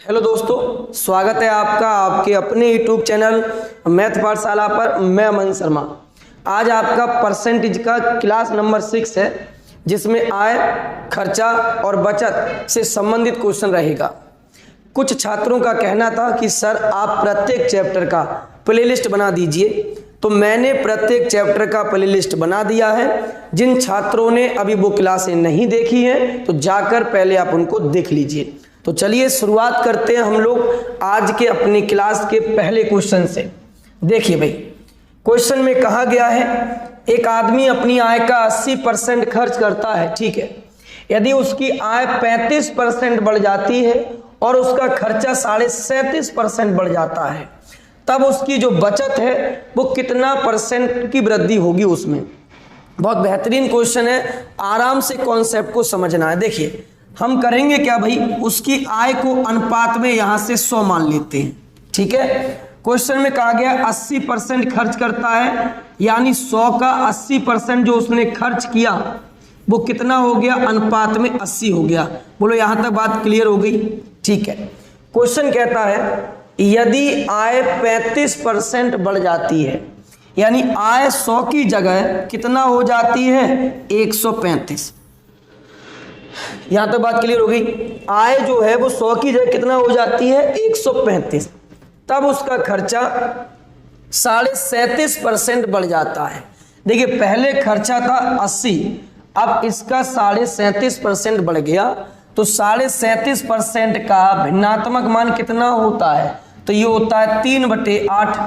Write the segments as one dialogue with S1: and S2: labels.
S1: Hello दोस्तों, स्वागत है आपका आपके अपने यूट्यूब चैनल मैथ पाठशाला पर। मैं अमन शर्मा। आज आपका परसेंटेज का क्लास नंबर 6 है, जिसमें आय, खर्चा और बचत से संबंधित क्वेश्चन रहेगा। कुछ छात्रों का कहना था कि सर आप प्रत्येक चैप्टर का प्लेलिस्ट बना दीजिए, तो मैंने प्रत्येक चैप्टर का प्लेलिस्ट बना दिया है। जिन छात्रों ने अभी वो क्लासें नहीं देखी हैं तो जाकर पहले आप उनको देख लीजिए। तो चलिए शुरुआत करते हैं हम लोग आज के अपनी क्लास के पहले क्वेश्चन से। देखिए भाई, क्वेश्चन में कहा गया है एक आदमी अपनी आय का 80% खर्च करता है, ठीक है। यदि उसकी आय 35% बढ़ जाती है और उसका खर्चा 37.5% बढ़ जाता है, तब उसकी जो बचत है वो कितना परसेंट की वृद्धि होगी उसमें। बहुत बेहतरीन क्वेश्चन है, आराम से कॉन्सेप्ट को समझना है। देखिए हम करेंगे क्या भाई, उसकी आय को अनुपात में यहां से 100 मान लेते हैं, ठीक है। क्वेश्चन में कहा गया 80% खर्च करता है, यानी 100 का 80% जो उसने खर्च किया वो कितना हो गया, अनुपात में 80 हो गया। बोलो यहां तक बात क्लियर हो गई, ठीक है। क्वेश्चन कहता है यदि आय 35% बढ़ जाती है, यानी आय 100 की जगह कितना हो जाती है, 135। यहां तक बात क्लियर हो गई। आय जो है वो 100 की जगह कितना हो जाती है, 135। तब उसका खर्चा 37.5% बढ़ जाता है। देखिए पहले खर्चा था 80, अब इसका 37.5% बढ़ गया, तो 37.5% का भिन्नात्मक मान कितना होता है, तो ये होता है 3/8,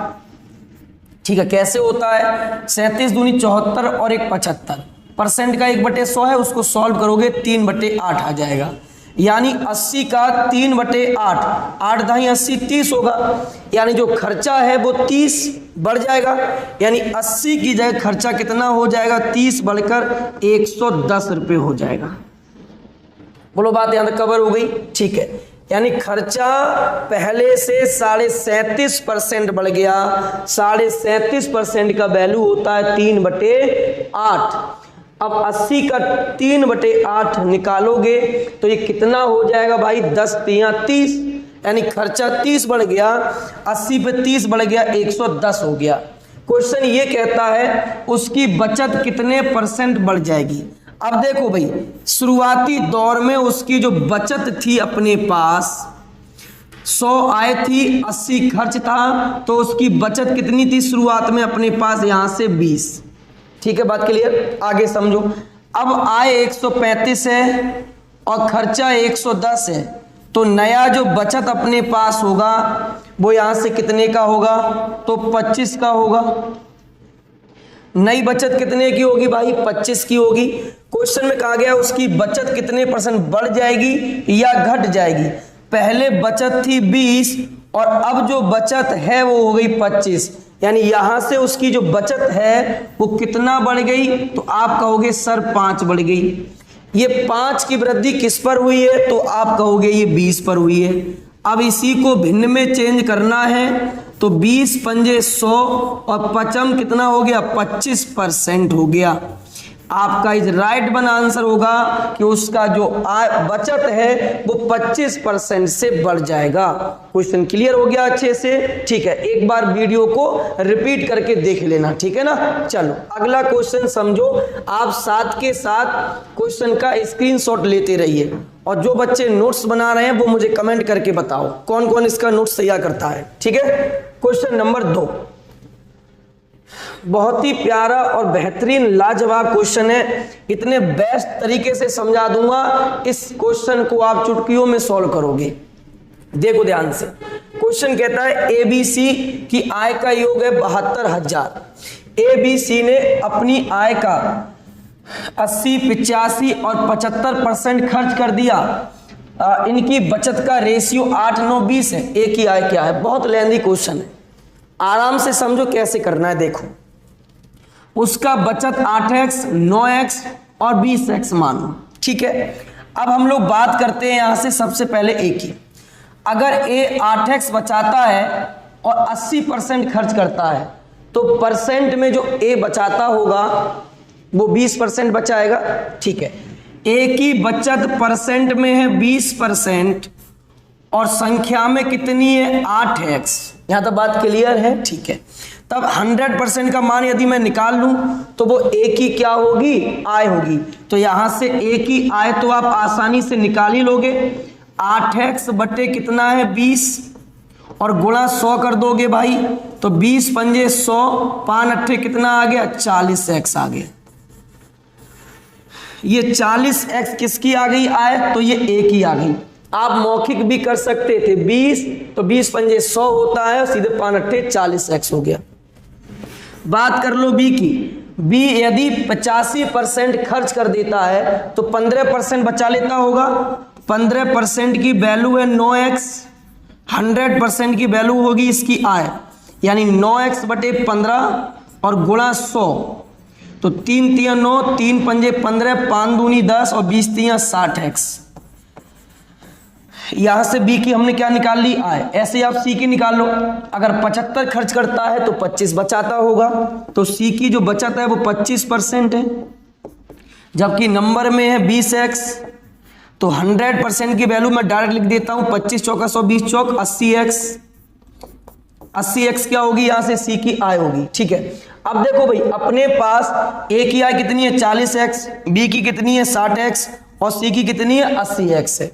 S1: ठीक है। कैसे होता है, 37 दूनी 74 और 1 75, परसेंट का 1/100 है, उसको सॉल्व करोगे 3/8 आ जाएगा। यानी 80 का 3/8, 8 दाई 80, 30 होगा। यानी जो खर्चा है वो 30 बढ़ जाएगा, यानी 80 की जगह खर्चा कितना हो जाएगा, 30 बढ़कर 110 रुपये हो जाएगा। बोलो बात यहां तक कवर हो गई, ठीक है। यानी खर्चा पहले से 37.5% बढ़ गया। 37.5% का वैल्यू होता है 3/8। अब 80 का 3/8 निकालोगे तो ये कितना हो जाएगा भाई, 10 तिया 30, यानी खर्चा 30 बढ़ गया, 80 पे 30 बढ़ गया, 110 हो गया। क्वेश्चन ये कहता है उसकी बचत कितने परसेंट बढ़ जाएगी। अब देखो भाई, शुरुआती दौर में उसकी जो बचत थी अपने पास 100 आय थी, 80 खर्च था, तो उसकी बचत कितनी थी शुरुआत में अपने पास, यहां से 20, ठीक है। बात क्लियर, आगे समझो। अब आय 135 है और खर्चा 110 है, तो नया जो बचत अपने पास होगा वो यहां से कितने का होगा, तो 25 का होगा। नई बचत कितने की होगी भाई, 25 की होगी। क्वेश्चन में कहा गया उसकी बचत कितने परसेंट बढ़ जाएगी या घट जाएगी। पहले बचत थी 20 और अब जो बचत है वो हो गई 25, यानी यहां से उसकी जो बचत है वो कितना बढ़ गई, तो आप कहोगे सर 5 बढ़ गई। ये 5 की वृद्धि किस पर हुई है, तो आप कहोगे ये 20 पर हुई है। अब इसी को भिन्न में चेंज करना है, तो 20 पंजे 100 और 55 कितना हो गया, 25% हो गया। आपका इस राइट वन आंसर होगा कि उसका जो बचत है वो 25% से बढ़ जाएगा। क्वेश्चन क्लियर हो गया अच्छे से, ठीक है। एक बार वीडियो को रिपीट करके देख लेना, ठीक है ना। चलो अगला क्वेश्चन समझो। आप साथ के साथ क्वेश्चन का स्क्रीनशॉट लेते रहिए, और जो बच्चे नोट्स बना रहे हैं वो मुझे कमेंट करके बताओ कौन कौन इसका नोट्स तैयार करता है, ठीक है। क्वेश्चन नंबर 2 बहुत ही प्यारा और बेहतरीन लाजवाब क्वेश्चन है। इतने बेस्ट तरीके से समझा दूंगा, इस क्वेश्चन को आप चुटकियों में सॉल्व करोगे। देखो ध्यान से, क्वेश्चन कहता है एबीसी की आय का योग है 72,000। एबीसी ने अपनी आय का 80, 85 और 75% खर्च कर दिया। इनकी बचत का रेशियो 8, 9, 20 है। एक ही आय क्या है, बहुत लेंदी क्वेश्चन है, आराम से समझो कैसे करना है। देखो उसका बचत 8x, 9x और 20x मानो, ठीक है। अब हम लोग बात करते हैं यहां से सबसे पहले ए की। अगर ए 8x बचाता है और 80% खर्च करता है, तो परसेंट में जो ए बचाता होगा वो 20% बचाएगा, ठीक है। ए की बचत परसेंट में है 20% और संख्या में कितनी है 8x। यहां तक बात क्लियर है, ठीक है। तब 100% का मान यदि मैं निकाल लूं तो वो a की क्या होगी, आय होगी। तो यहां से a की आय तो आप आसानी से निकाल ही लोगे। 8x बटे कितना है 20 और गुणा 100 कर दोगे भाई, तो 20 पंजे 100, 5 अट्ठे कितना आ गया 40x आ गया। ये 40x किसकी आ गई आय, तो ये a की आ गई। आप मौखिक भी कर सकते थे 20, तो 20 पंजे 100 होता है, सीधे 5 अट्ठे 40x हो गया। बात कर लो b की। b यदि 85% खर्च कर देता है तो 15% बचा लेता होगा। 15% की वैल्यू है 9x, 100% की वैल्यू होगी इसकी आय, यानी 9x बटे 15 और गुणा 100, तो 3 तिया 9, 3 पंजे 15, 5 दूनी 10 और 20 तिया 60x। यहां से b की हमने क्या निकाल ली, आय। ऐसे आप c की निकाल लो। अगर 75 खर्च करता है तो 25 बचाता होगा, तो c की जो बचत है वो 25% है, जबकि नंबर में है 20x। तो 100% की वैल्यू मैं डायरेक्ट लिख देता हूं, 25 चौका 100, 20 चौक 80x। 80x क्या होगी, यहां से c की आय होगी, ठीक है। अब देखो भाई, अपने पास a की आय कितनी है 40x, b की कितनी है 60x और c की कितनी है 80x है।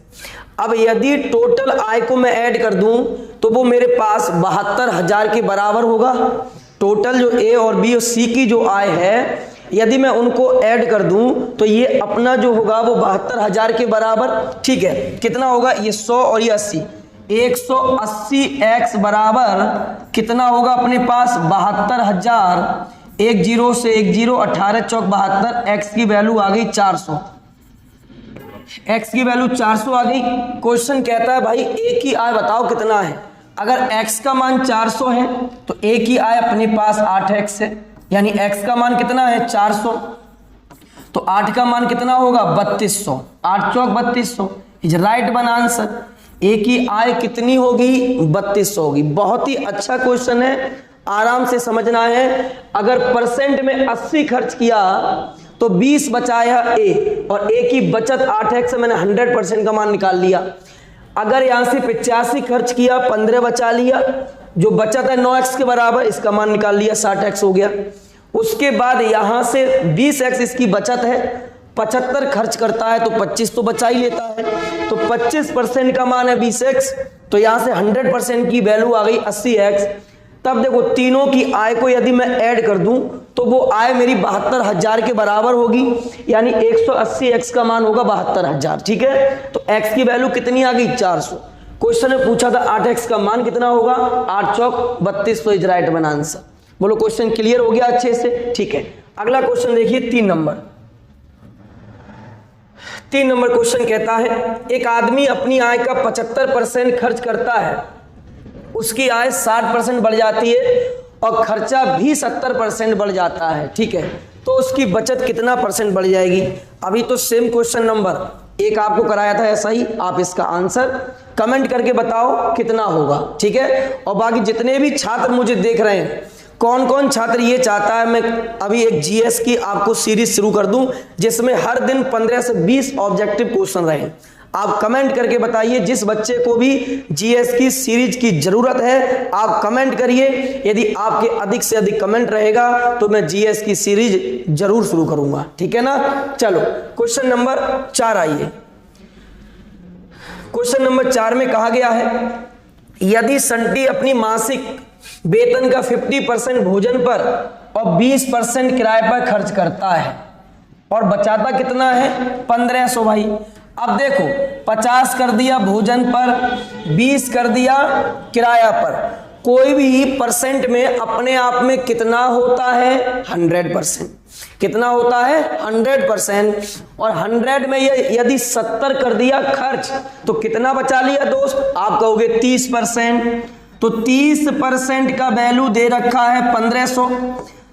S1: अब यदि टोटल आय को मैं ऐड कर दूं तो वो मेरे पास 72,000 के बराबर होगा। टोटल जो a और b और c की जो आय है, यदि मैं उनको ऐड कर दूं तो ये अपना जो होगा वो 72,000 के बराबर, ठीक है। कितना होगा, ये 100 और ये 80, 180x बराबर कितना होगा अपने पास 72,000। 1 0 से 1 0, 18 चौक 72, x की वैल्यू आ गई 400। x की वैल्यू 400 आ गई। क्वेश्चन कहता है भाई a की आय बताओ कितना है। अगर x का मान 400 है तो a की आय अपने पास 8x है, यानी x का मान कितना है 400, तो 8 का मान कितना होगा 3200। 8 चौक 3200 is right one answer. a की आय कितनी होगी 3200 होगी। बहुत ही अच्छा क्वेश्चन है, आराम से समझना है। अगर परसेंट में 80 खर्च किया तो 20 बचाया a, और a की बचत 8x से मैंने 100% का मान निकाल लिया। अगर यहां से 85 खर्च किया 15 बचा लिया, जो बचत है 9x के बराबर, इसका मान निकाल लिया 60x हो गया। उसके बाद यहां से 20x इसकी बचत है, 75 खर्च करता है तो 25 तो बचा ही लेता है, तो 25% का मान है 20x, तो यहां से 100% की वैल्यू आ गई 80x। तब देखो तीनों की आय को यदि मैं ऐड कर दूं तो वो आय मेरी 72,000 के बराबर होगी, यानी 180x का मान होगा 72,000, ठीक है। तो x की वैल्यू कितनी आ गई 400। क्वेश्चन में पूछा था 8x का मान कितना होगा, 8 चौक 32, तो इज राइट वन आंसर। बोलो क्वेश्चन क्लियर हो गया अच्छे से, ठीक है। अगला क्वेश्चन देखिए 3 नंबर। 3 नंबर क्वेश्चन कहता है एक आदमी अपनी आय का 75% खर्च करता है, उसकी आय 60% बढ़ जाती है और खर्चा भी 70% बढ़ जाता है, ठीक है। तो उसकी बचत कितना परसेंट बढ़ जाएगी। अभी तो सेम क्वेश्चन नंबर 1 आपको कराया था ऐसा ही, आप इसका आंसर कमेंट करके बताओ कितना होगा, ठीक है। और बाकी जितने भी छात्र मुझे देख रहे हैं, कौन कौन छात्र ये चाहता है मैं अभी एक जीएस की आपको सीरीज शुरू कर दूं जिसमें हर दिन 15 से 20 ऑब्जेक्टिव क्वेश्चन रहे। आप कमेंट करके बताइए, जिस बच्चे को भी जीएस की सीरीज की जरूरत है आप कमेंट करिए। यदि आपके अधिक से अधिक कमेंट रहेगा तो मैं जीएस की सीरीज जरूर शुरू करूंगा, ठीक है ना। चलो क्वेश्चन नंबर 4 आइए। क्वेश्चन नंबर 4 में कहा गया है यदि संटी अपनी मासिक वेतन का 50% भोजन पर और 20% किराए पर खर्च करता है और बचाता कितना है 1500 भाई। अब देखो 50 कर दिया भोजन पर, 20 कर दिया किराया पर, कोई भी परसेंट में अपने आप में कितना होता है 100%। कितना होता है 100%। और 100 में यदि 70 कर दिया खर्च तो कितना बचा लिया दोस्त, आप कहोगे 30%। तो 30% का वैल्यू दे रखा है 1500,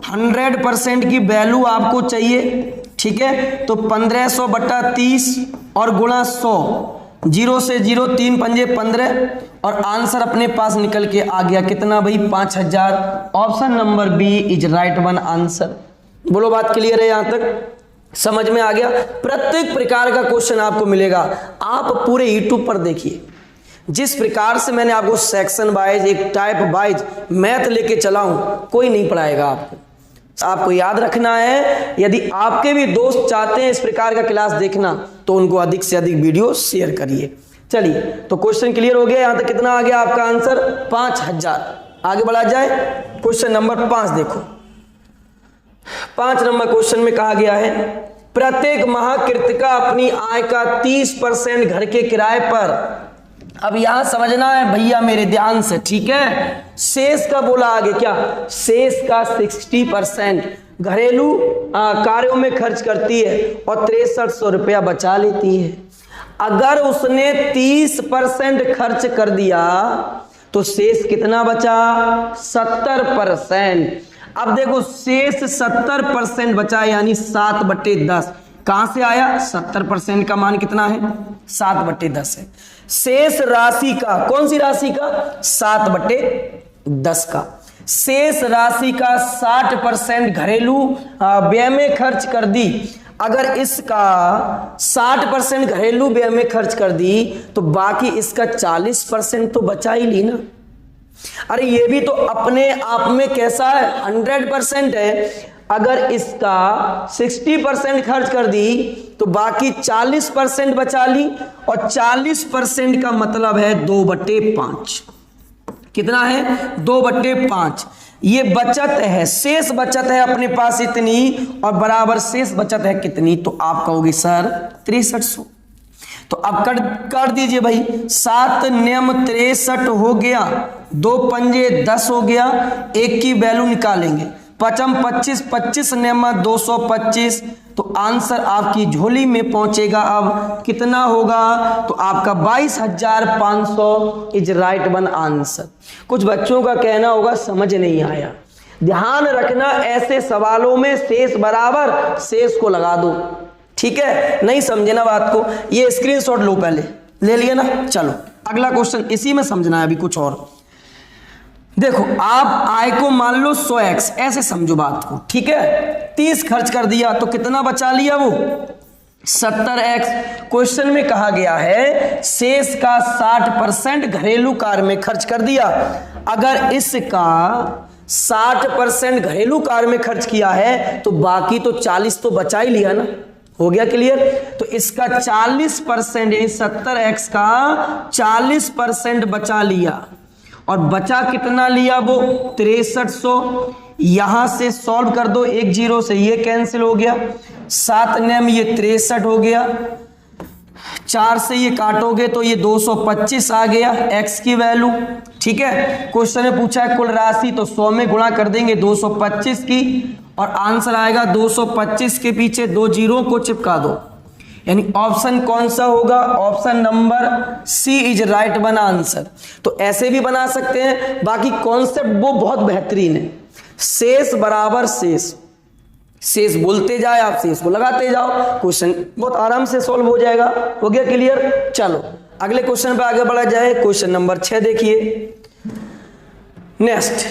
S1: 100% की वैल्यू आपको चाहिए, ठीक है। तो 1500 बटा 30 और गुणा 100, 0 से 0, 3 पंजे 15 और आंसर अपने पास निकल के आ गया कितना भाई 5000। Option number B is right one answer. बोलो बात क्लियर है, यहां तक समझ में आ गया। प्रत्येक प्रकार का क्वेश्चन आपको मिलेगा, आप पूरे यूट्यूब पर देखिए। जिस प्रकार से मैंने आपको सेक्शन वाइज, एक टाइप वाइज मैथ लेके चला हूं, कोई नहीं पढ़ाएगा आपको। आपको याद रखना है, यदि आपके भी दोस्त चाहते हैं इस प्रकार का क्लास देखना तो उनको अधिक से अधिक वीडियो शेयर करिए। चलिए, तो क्वेश्चन क्लियर हो गया। यहां तक कितना आ गया आपका आंसर? 5000। आगे बढ़ा जाए, क्वेश्चन नंबर 5 देखो। 5 नंबर क्वेश्चन में कहा गया है, प्रत्येक महाकृतिका अपनी आय का 30% घर के किराए पर। अब यहां समझना है भैया मेरे ध्यान से, ठीक है। शेष का बोला आगे, क्या शेष का 60% घरेलू कार्यों में खर्च करती है और 6300 रुपया बचा लेती है। अगर उसने 30% खर्च कर दिया तो शेष कितना बचा? 70%। अब देखो, शेष 70% बचा, यानी 7/10। कहां से आया? 70% का मान कितना है? 7/10 है। शेष राशि का, कौन सी राशि का? 7/10 का। शेष राशि का 60% घरेलू व्यय में खर्च कर दी। अगर इसका 60% घरेलू व्यय में खर्च कर दी तो बाकी इसका 40% तो बचा ही ली ना। अरे ये भी तो अपने आप में कैसा है? 100% है। अगर इसका 60% खर्च कर दी तो बाकी 40% बचा ली, और 40% का मतलब है 2/5। कितना है? 2/5। ये बचत है, शेष बचत है अपने पास इतनी, और बराबर शेष बचत है कितनी? तो आप कहोगे सर 6300। तो अब कर दीजिए भाई, 7 नियम 63 हो गया, 2 पंजे 10 हो गया, 1 की वैल्यू निकालेंगे, 5 25, 25 नियम 225। तो आंसर आपकी झोली में पहुंचेगा। अब कितना होगा? तो आपका 22,500 इज राइट वन आंसर। कुछ बच्चों का कहना होगा समझ नहीं आया। ध्यान रखना, ऐसे सवालों में शेष बराबर शेष को लगा दो, ठीक है। नहीं समझे ना बात को, ये स्क्रीनशॉट लो, पहले ले लिया ना। चलो अगला क्वेश्चन, इसी में समझना है अभी कुछ और। देखो, आप आय को मान लो 100x, ऐसे समझो बात को, ठीक है। 30 खर्च कर दिया तो कितना बचा लिया? वो 70x। क्वेश्चन में कहा गया है शेष का 60% घरेलू कार्य में खर्च कर दिया। अगर इसका 60% घरेलू कार्य में खर्च किया है तो बाकी तो 40 तो बचा ही लिया ना। हो गया क्लियर? तो इसका 40%, यानी 70x का 40% बचा लिया, और बचा कितना लिया? वो 6300। यहां से सॉल्व कर दो, 1 0 से ये कैंसिल हो गया, 7 नियम ये 63 हो गया, 4 से ये काटोगे तो ये 225 आ गया x की वैल्यू, ठीक है। क्वेश्चन में पूछा है कुल राशि, तो 100 में गुणा कर देंगे 225 की, और आंसर आएगा 225 के पीछे 2 जीरो को चिपका दो, यानी ऑप्शन कौन सा होगा? Option number C is right one answer. तो ऐसे भी बना सकते हैं, बाकी कॉन्सेप्ट वो बहुत बेहतरीन है। शेष बराबर शेष, शेष बोलते जाए, आप शेष को लगाते जाओ, क्वेश्चन बहुत आराम से सॉल्व हो जाएगा। हो गया क्लियर? चलो अगले क्वेश्चन पे आगे बढ़ा जाए। क्वेश्चन नंबर 6 देखिए। नेक्स्ट,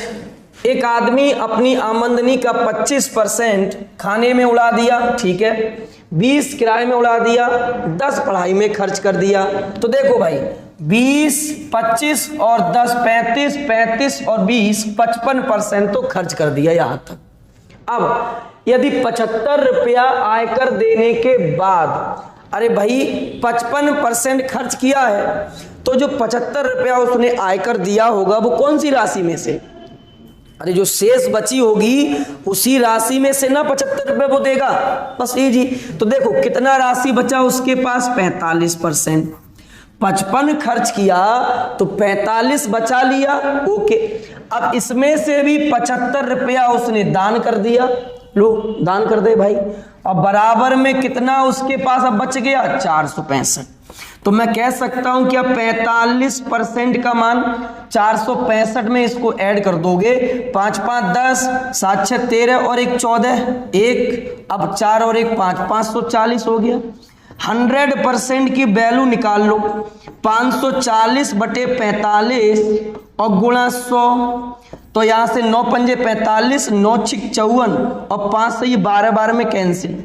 S1: एक आदमी अपनी आमदनी का 25% खाने में उड़ा दिया, ठीक है, 20 किराए में उड़ा दिया, 10 पढ़ाई में खर्च कर दिया। तो देखो भाई, 20, 25 और 10 35, 35 और 20 55% तो खर्च कर दिया यहां तक। अब यदि 75 रुपया आयकर देने के बाद, अरे भाई 55% खर्च किया है, तो जो 75 रुपया उसने आयकर दिया होगा वो कौन सी राशि में से? अरे जो शेष बची होगी उसी राशि में से ना 75 रुपए वो देगा, बस इजी। तो देखो कितना राशि बचा उसके पास? 45%। 55 खर्च किया तो 45 बचा लिया, ओके। अब इसमें से भी 75 रुपया उसने दान कर दिया, लो दान कर दे भाई। अब बराबर में कितना उसके पास अब बच गया? 465। तो मैं कह सकता हूं क्या 45% का मान 465 में इसको ऐड कर दोगे, 5 5 10, 7 6 13 और 1 14, 1 अब 4 और 1 5, 540 हो गया। 100% की वैल्यू निकाल लो, 540/45 और गुणा 100। तो यहां से 9 पंजे 45, 9 छिक 54 और 5 से ये 12 12 में कैंसिल,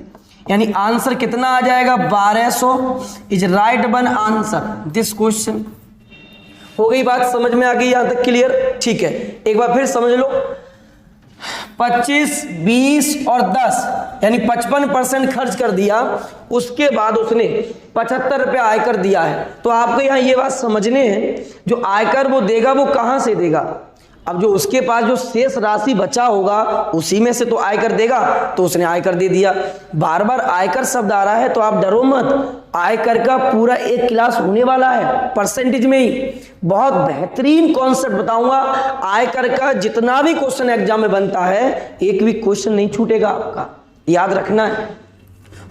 S1: यानी आंसर कितना आ जाएगा? 1200 is right one answer this question. हो गई बात, समझ में आ गई यहां तक क्लियर? ठीक है, एक बार फिर समझ लो। 25, 20 और 10 यानी 55% खर्च कर दिया, उसके बाद उसने 75 रुपया आयकर दिया है। तो आपको यहां ये बात समझने हैं, जो आयकर वो देगा वो कहां से देगा? अब जो उसके पास जो शेष राशि बचा होगा उसी में से तो आयकर देगा, तो उसने आयकर दे दिया। बार बार आयकर शब्द आ रहा है तो आप डरो मत, आयकर का पूरा एक क्लास होने वाला है परसेंटेज में ही। बहुत बेहतरीन कॉन्सेप्ट बताऊंगा, आयकर का जितना भी क्वेश्चन एग्जाम में बनता है एक भी क्वेश्चन नहीं छूटेगा आपका, याद रखना है।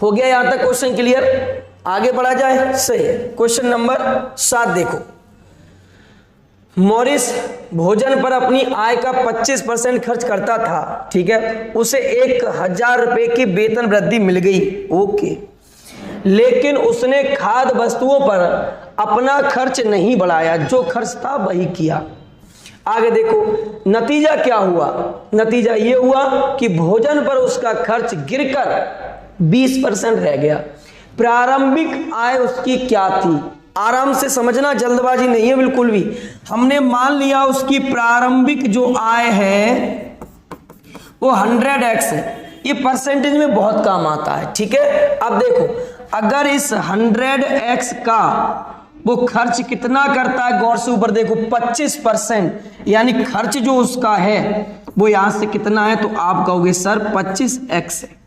S1: हो गया यहां तक क्वेश्चन क्लियर? आगे बढ़ा जाए। सही है, क्वेश्चन नंबर 7 देखो। मॉरिस भोजन पर अपनी आय का 25% खर्च करता था, ठीक है, उसे 1000 रुपए की वेतन वृद्धि मिल गई, ओके, लेकिन उसने खाद्य वस्तुओं पर अपना खर्च नहीं बढ़ाया, जो खर्च था वही किया। आगे देखो नतीजा क्या हुआ? नतीजा ये हुआ कि भोजन पर उसका खर्च गिरकर 20% रह गया। प्रारंभिक आय उसकी क्या थी? आराम से समझना, जल्दबाजी नहीं है बिल्कुल भी। हमने मान लिया उसकी प्रारंभिक जो आय है वो 100x है। ये परसेंटेज में बहुत काम आता है, ठीक है। अब देखो अगर इस 100x का वो खर्च कितना करता है, गौर से ऊपर देखो 25%, यानी खर्च जो उसका है वो यहां से कितना है, तो आप कहोगे सर 25x है।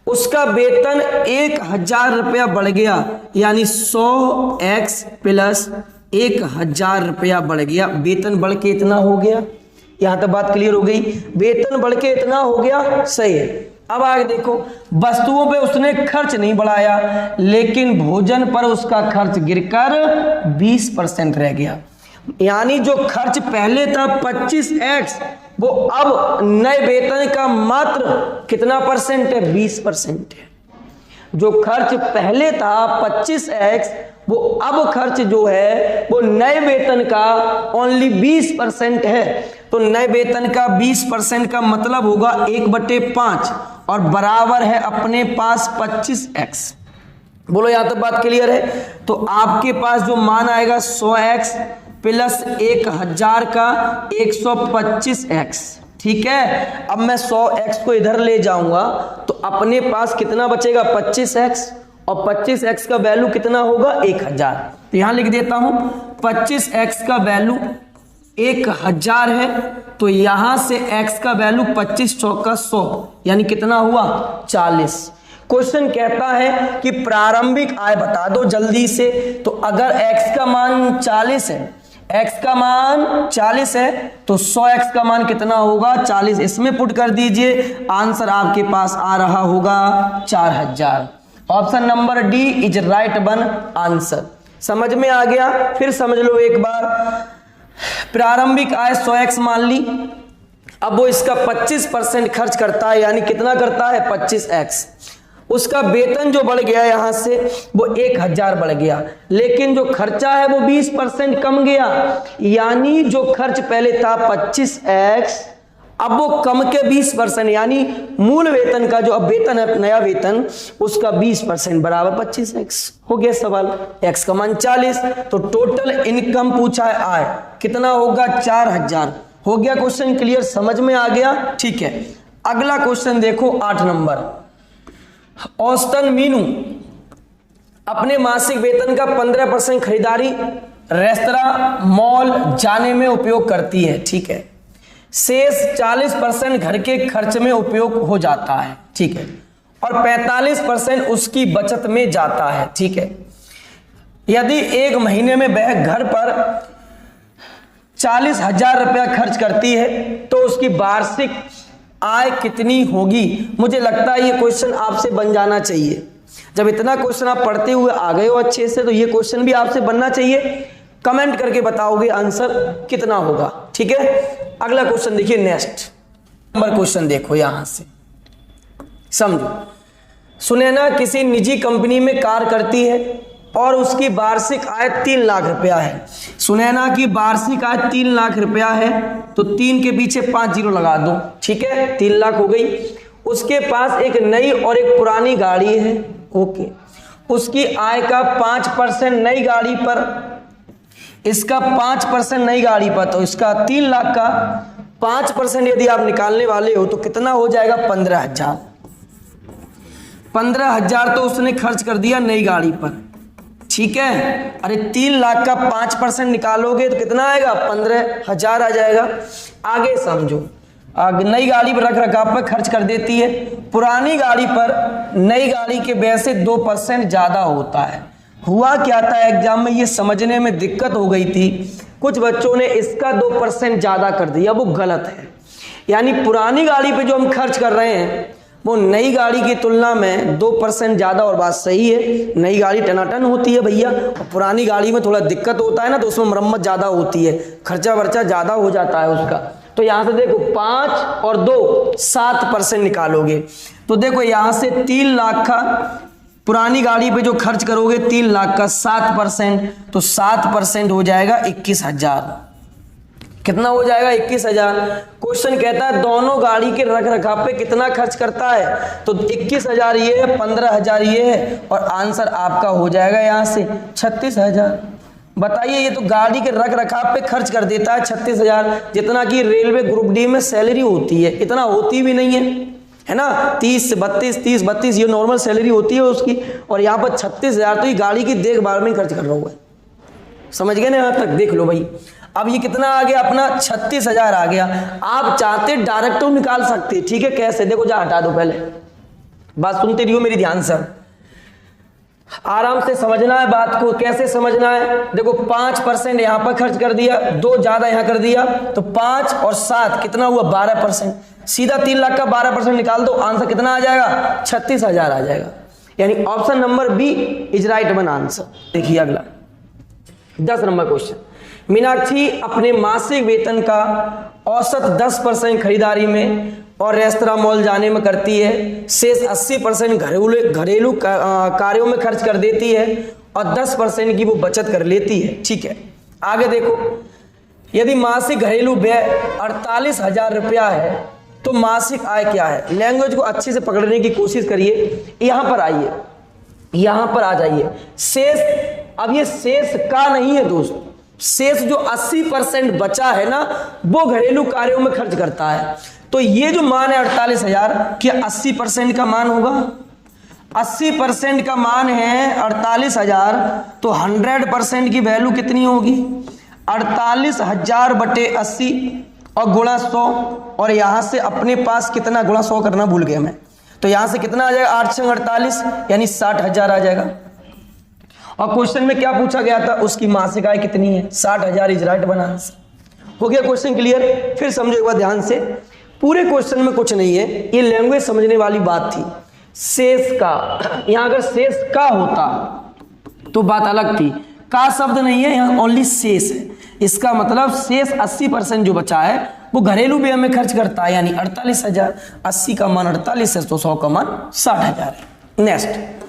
S1: उसका वेतन 1000 रुपया बढ़ गया, यानी 100x प्लस 1000 रुपया बढ़ गया, वेतन बढ़ के इतना हो गया। यहां तक बात क्लियर हो गई? वेतन बढ़ के इतना हो गया, सही है। अब आगे देखो, वस्तुओं पे उसने खर्च नहीं बढ़ाया, लेकिन भोजन पर उसका खर्च गिरकर 20% रह गया। यानी जो खर्च पहले था 25x, वो अब नए वेतन का मात्र कितना परसेंट है? 20% है। जो खर्च पहले था 25x, वो अब खर्च जो है वो नए वेतन का ओनली 20% है। तो नए वेतन का 20% का मतलब होगा 1/5 और बराबर है अपने पास 25x। बोलो यहां तक बात क्लियर है? तो आपके पास जो मान आएगा 100x प्लस 1000 का 125x, ठीक है। अब मैं 100x को इधर ले जाऊंगा तो अपने पास कितना बचेगा? 25x, और 25x का वैल्यू कितना होगा? 1000। तो यहां लिख देता हूं 25x का वैल्यू 1000 है, तो यहां से x का वैल्यू 25 चौका 100, यानी कितना हुआ? 40। क्वेश्चन कहता है कि प्रारंभिक आय बता दो जल्दी से। तो अगर x का मान 40 है, x का मान 40 है, तो 100x का मान कितना होगा? 40। इसमें पुट कर दीजिए, आंसर आपके पास आ रहा होगा 4000। Option number D is right one answer. समझ में आ गया? फिर समझ लो एक बार। प्रारंभिक आय 100x मान ली, अब वो इसका 25% खर्च करता है, यानी कितना करता है? 25x। उसका वेतन जो बढ़ गया यहां से वो 1000 बढ़ गया, लेकिन जो खर्चा है वो 20% कम गया, यानी जो खर्च पहले था 25x, अब वो कम के 20%, यानी मूल वेतन का जो अब वेतन है, नया वेतन, उसका 20% बराबर 25x। हो गया सवाल। x का मान 40, तो टोटल इनकम पूछा है आय कितना होगा? 4000। हो गया क्वेश्चन क्लियर? समझ में आ गया? ठीक है। अगला क्वेश्चन देखो 8 नंबर। औसतन मीनू अपने मासिक वेतन का 15% खरीदारी रेस्तरां, मॉल जाने में उपयोग करती है, ठीक है। शेष 40% घर के खर्च में उपयोग हो जाता है, ठीक है, और 45% उसकी बचत में जाता है, ठीक है। यदि एक महीने में वह घर पर 40,000 रुपया खर्च करती है तो उसकी वार्षिक आय कितनी होगी? मुझे लगता है ये क्वेश्चन आपसे बन जाना चाहिए। जब इतना क्वेश्चन आप पढ़ते हुए आ गए हो अच्छे से, तो ये क्वेश्चन भी आपसे बनना चाहिए। कमेंट करके बताओगे आंसर कितना होगा, ठीक है। अगला क्वेश्चन देखिए, नेक्स्ट नंबर क्वेश्चन देखो यहां से, समझो। सुनैना किसी निजी कंपनी में कार्य करती है और उसकी वार्षिक आय 3 लाख रुपया है। सुनैना की वार्षिक आय 3 लाख रुपया है, तो 3 के पीछे 5 जीरो लगा दो, ठीक है, 3 लाख हो गई। उसके पास एक नई और एक पुरानी गाड़ी है, ओके। उसकी आय का 5% नई गाड़ी पर, इसका 5% नई गाड़ी पर, तो इसका 3 लाख का 5% यदि आप निकालने वाले हो तो कितना हो जाएगा? 15,000। 15,000 तो उसने खर्च कर दिया नई गाड़ी पर, ठीक है। अरे 3 लाख का 5% निकालोगे तो कितना आएगा? 15,000 आ जाएगा। आगे समझो, नई गाड़ी पर रख रखाव पर खर्च कर देती है, पुरानी गाड़ी पर नई गाड़ी के व्यय से 2% ज्यादा होता है। हुआ क्या था एग्जाम में, ये समझने में दिक्कत हो गई थी, कुछ बच्चों ने इसका 2% ज्यादा कर दिया, वो गलत है। यानी पुरानी गाड़ी पे जो हम खर्च कर रहे हैं वो नई गाड़ी की तुलना में 2% ज्यादा, और बात सही है, नई गाड़ी टनाटन होती है भैया, और पुरानी गाड़ी में थोड़ा दिक्कत होता है ना, तो उसमें मरम्मत ज्यादा होती है, खर्चा वर्चा ज्यादा हो जाता है उसका। तो यहां से देखो 5 और 2 7% निकालोगे, तो देखो यहां से 3 लाख का पुरानी गाड़ी पे जो खर्च करोगे 3 लाख का 7%, तो 7% हो जाएगा 21,000। कितना हो जाएगा? 21,000। क्वेश्चन कहता है दोनों गाड़ी के रख रखाव पे कितना खर्च करता है, तो 21,000 ये है, 15,000 ये है, और आंसर आपका हो जाएगा यहां से 36,000। बताइए, ये तो गाड़ी के रख रखाव पे खर्च कर देता है 36,000, जितना कि रेलवे ग्रुप डी में सैलरी होती है, इतना होती भी नहीं है ना, 30 से 32 ये नॉर्मल सैलरी होती है उसकी, और यहाँ पर 36,000 तो ये गाड़ी की देखभाल में खर्च कर रहा हुआ है। समझ गए ना? यहाँ तक देख लो भाई। अब ये कितना आ गया अपना? 36,000 आ गया। आप चाहते डायरेक्ट निकाल सकते, ठीक है। कैसे? देखो, जा हटा दो, पहले बात सुनते रहियो मेरी ध्यान से, आराम से समझना है बात को। कैसे समझना है? देखो 5% यहाँ पर खर्च कर दिया, 2 ज्यादा यहाँ कर दिया, तो 5 और 7 कितना हुआ? 12%। सीधा 3 लाख का 12% निकाल दो, आंसर कितना आ जाएगा? 36,000 आ जाएगा। यानी option number B is right one answer. देखिए अगला 10 नंबर क्वेश्चन। मीनाक्षी अपने मासिक वेतन का औसत 10% खरीदारी में और रेस्तरां मॉल जाने में करती है, शेष 80% घरेलू कार्यों में खर्च कर देती है, और 10% की वो बचत कर लेती है, ठीक है। आगे देखो, यदि मासिक घरेलू व्यय 48,000 रुपया है तो मासिक आय क्या है? लैंग्वेज को अच्छे से पकड़ने की कोशिश करिए। यहां पर आइए, यहां पर आ जाइए। शेष, अब ये शेष का नहीं है दोस्त, शेष जो 80% बचा है ना, वो घरेलू कार्यों में खर्च करता है। तो ये जो मान है 48,000, क्या 80% का मान होगा? 80% का मान है 48,000, तो 100% की वैल्यू कितनी होगी? 48,000 बटे 80 और गुणा 100, और यहां से अपने पास कितना गुणा 100 करना भूल गया मैं, तो यहां से कितना आ जाएगा? 8 से 48 यानी 60,000 आ जाएगा। और क्वेश्चन में क्या पूछा गया था? उसकी मासिक आय कितनी है? 60,000 इज राइट वन आंसर। हो गया क्वेश्चन क्लियर? फिर समझो एक बार ध्यान से, पूरे क्वेश्चन में कुछ नहीं है, ये लैंग्वेज समझने वाली बात थी। शेष का, यहां अगर शेष का होता तो बात अलग थी, का शब्द नहीं है यहाँ, ओनली शेष है। इसका मतलब शेष 80% जो बचा है वो घरेलू व्यय में खर्च करता है, यानी 48,000। 80 का मान 48 है तो 100 का मान 60,000 है। Next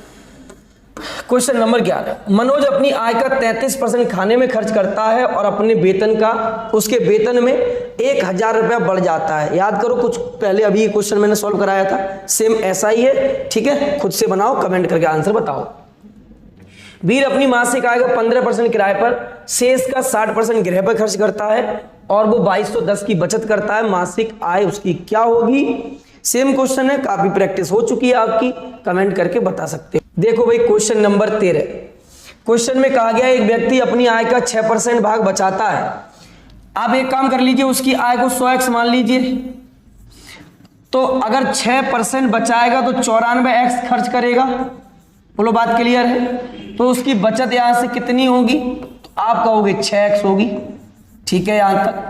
S1: question number 11। मनोज अपनी आय का 33% खाने में खर्च करता है और अपने वेतन का, उसके वेतन में 1,000 रुपया बढ़ जाता है। याद करो, कुछ पहले अभी क्वेश्चन मैंने सॉल्व कराया था, सेम ऐसा ही है, ठीक है। खुद से बनाओ, कमेंट करके आंसर बताओ। वीर अपनी मासिक आय का 15% किराए पर, शेष का 60% गृह पर खर्च करता है और वो 2210 की बचत करता है। मासिक आय उसकी क्या होगी? सेम क्वेश्चन है, काफी प्रैक्टिस हो चुकी है आपकी, कमेंट करके बता सकते हो। देखो भाई क्वेश्चन नंबर 13। क्वेश्चन में कहा गया एक व्यक्ति अपनी आय का 6% भाग बचाता है। आप एक काम कर लीजिए, उसकी आय को 100x मान लीजिए, तो अगर 6% बचाएगा तो 94x खर्च करेगा। बोलो बात क्लियर है? तो उसकी बचत यहां से कितनी होगी? तो आप कहोगे 6x होगी, ठीक है। यहां तक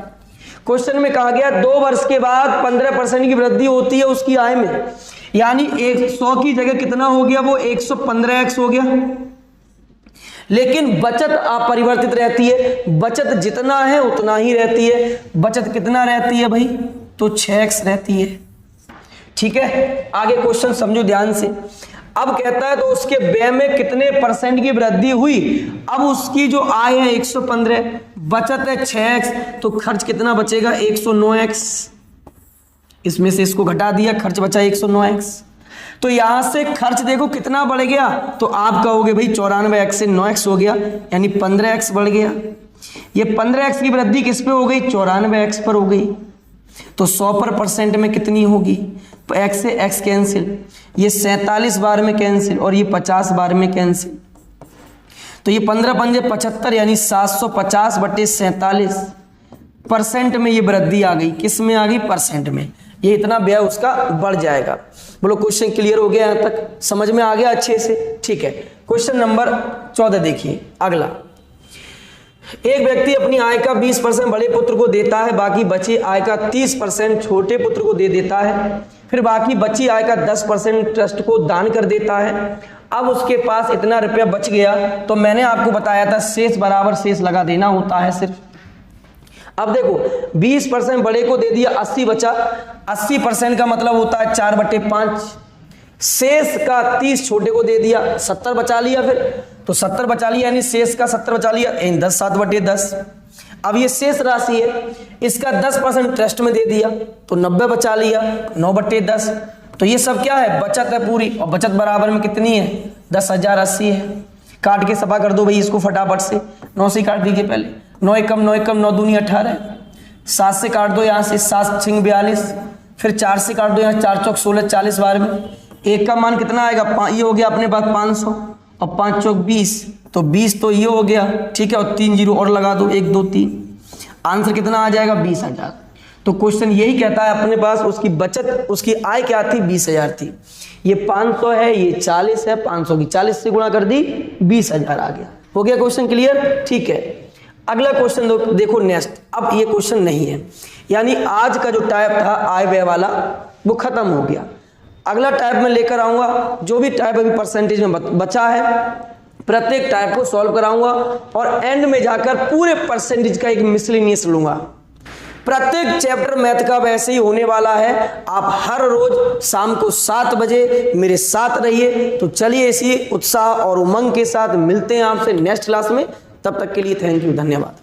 S1: क्वेश्चन में कहा गया 2 वर्ष के बाद 15% की वृद्धि होती है उसकी आय में, यानी 100 की जगह कितना हो गया? वो 115x हो गया। लेकिन बचत अपरिवर्तित रहती है, बचत जितना है उतना ही रहती है। बचत कितना रहती है भाई? तो 6x रहती है, ठीक है। आगे क्वेश्चन समझो ध्यान से। अब कहता है तो उसके व्यय में कितने % की वृद्धि हुई? अब उसकी जो आय है 115, बचत है 6x, तो खर्च कितना बचेगा? 109x। इसमें से इसको घटा दिया, खर्च बचा 109x। तो यहां से खर्च देखो कितना बढ़ गया, तो आप कहोगे भाई 94x से 9x हो गया, यानी 15x बढ़ गया। ये 15x की वृद्धि किस पे हो गई, 94x पर हो गई। तो 100 पर परसेंट में कितनी होगी, तो x से x कैंसिल, ये 47 बार में कैंसिल और ये 50 बार में कैंसिल। तो ये 15 पंजे 75 यानी 750/47% में ये वृद्धि आ गई। किस में आ गई, परसेंट में। ये इतना व्यय उसका बढ़ जाएगा। बोलो क्वेश्चन क्लियर हो गया, यहाँ तक समझ में आ गया अच्छे से, ठीक है। क्वेश्चन नंबर 14 देखिए अगला। एक व्यक्ति अपनी आय का 20% बड़े पुत्र को देता है, बाकी बची आय का 30% छोटे पुत्र को दे देता है, फिर बाकी बची आय का 10% ट्रस्ट को दान कर देता है। अब उसके पास इतना रुपया बच गया, तो मैंने आपको बताया था शेष बराबर शेष लगा देना होता है सिर्फ। अब देखो 20% बड़े को दे दिया, 80 बचा, 80% का मतलब होता है 4/5, शेष का 30 छोटे को दे दिया, 70 बचा लिया, फिर तो 70 बचा लिया यानी शेष का 70 बचा लिया, 10 7/10। अब ये शेष राशि है, इसका 10% ट्रस्ट में दे दिया तो 90 बचा लिया, 9/10। तो ये सब क्या है, बचत है पूरी, और बचत बराबर में कितनी है, 10,080 है। काट के सफा कर दो भाई इसको फटाफट से, 9 से काट दीजिए पहले, 9 एकम 9 एकम 9 दूनी 18, 7 से काट दो यहाँ से, 7 6 42, फिर 4 से काट दो यहाँ, 4 चौक 16 40 बार में। एक का मान कितना आएगा, ये हो गया अपने पास 500 और 5 चौक 20, तो 20 तो ये हो गया, ठीक है, और 3 जीरो और लगा दो, 1 2 3, आंसर कितना आ जाएगा, 20,000। तो क्वेश्चन यही कहता है अपने पास उसकी बचत, उसकी आय क्या थी, 20,000 थी। ये 500 है, ये 40 है, 500 की 40 से गुणा कर दी, 20,000 आ गया। हो गया क्वेश्चन क्लियर, ठीक है। अगला क्वेश्चन देखो नेक्स्ट। अब ये क्वेश्चन नहीं है, यानी आज का जो टाइप था आय व्यय वाला वो खत्म हो गया। अगला टाइप में लेकर आऊंगा, जो भी टाइप अभी परसेंटेज में बचा है प्रत्येक टाइप को सॉल्व कराऊंगा और एंड में जाकर पूरे परसेंटेज का एक मिसलेनियस लूंगा। प्रत्येक चैप्टर मैथ का वैसे ही होने वाला है। आप हर रोज शाम को 7 बजे मेरे साथ रहिए। तो चलिए इसी उत्साह और उमंग के साथ मिलते हैं आपसे नेक्स्ट क्लास में। तब तक के लिए थैंक यू, धन्यवाद।